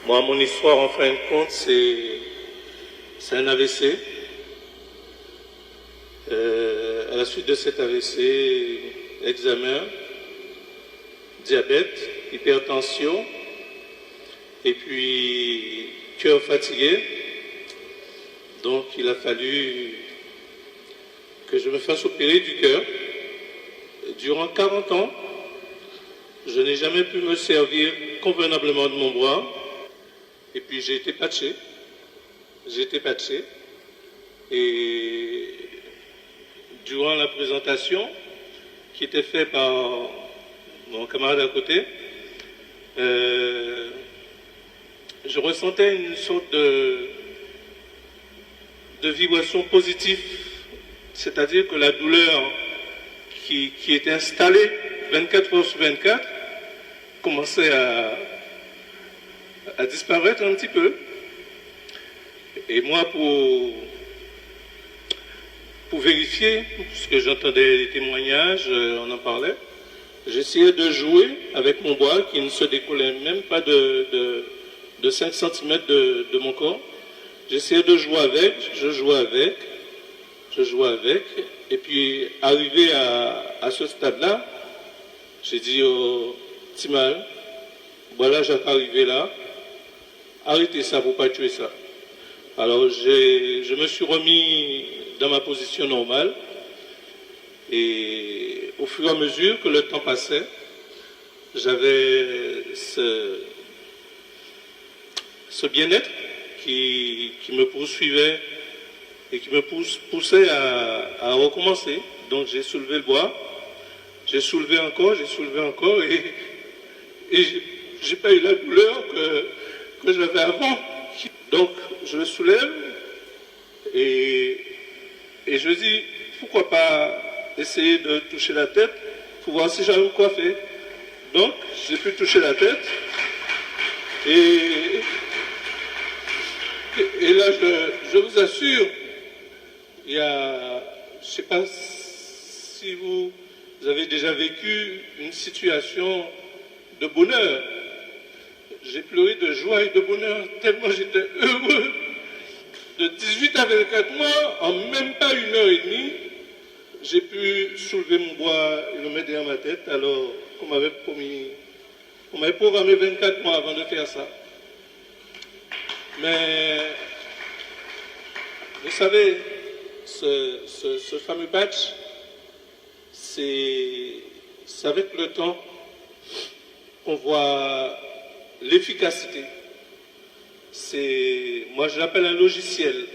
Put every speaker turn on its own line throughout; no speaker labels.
Moi, mon histoire, en fin de compte, c'est un AVC. À la suite de cet AVC, examen, diabète, hypertension, et puis cœur fatigué. Donc, il a fallu que je me fasse opérer du cœur. Durant 40 ans, je n'ai jamais pu me servir convenablement de mon bras. Et puis j'ai été patché. Et durant la présentation, qui était faite par mon camarade à côté, je ressentais une sorte de vibration positive. C'est-à-dire que la douleur qui était installée 24 heures sur 24 commençait à disparaître un petit peu. Et moi, pour vérifier, puisque j'entendais les témoignages, on en parlait, j'essayais de jouer avec mon bras qui ne se décollait même pas de 5 cm de mon corps. J'essayais de jouer avec, je jouais avec, et puis arrivé à ce stade-là, j'ai dit au Timal, voilà, j'ai arrivé là, arrêtez ça pour ne pas tuer ça. Alors je me suis remis dans ma position normale, et au fur et à mesure que le temps passait, j'avais ce bien-être qui me poursuivait et qui me poussait à recommencer. Donc j'ai soulevé le bois, j'ai soulevé encore, et j'ai pas eu la douleur que j'avais avant. Donc je le soulève et je dis, pourquoi pas essayer de toucher la tête pour voir si j'arrive à me coiffer. Donc j'ai pu toucher la tête et là je vous assure, il y a, je ne sais pas si vous avez déjà vécu une situation de bonheur. J'ai pleuré de joie et de bonheur, tellement j'étais heureux. De 18 à 24 mois, en même pas 1h30, j'ai pu soulever mon bois et le mettre derrière ma tête, alors qu'on m'avait promis, on m'avait programmé 24 mois avant de faire ça. Mais, vous savez, ce fameux patch, c'est avec le temps qu'on voit l'efficacité. Moi je l'appelle un logiciel.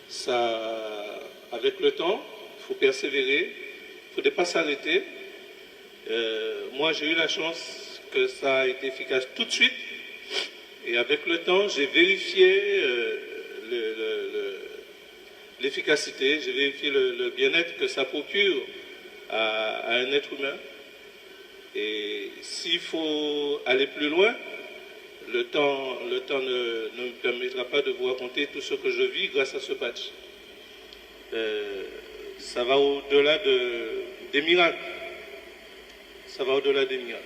Ça, avec le temps, il faut persévérer, il ne faut pas s'arrêter. Moi j'ai eu la chance que ça a été efficace tout de suite. Et avec le temps, j'ai vérifié l'efficacité, j'ai vérifié le bien-être que ça procure à un être humain. Et s'il faut aller plus loin, le temps ne me permettra pas de vous raconter tout ce que je vis grâce à ce patch. Ça va au-delà des miracles. Ça va au-delà des miracles.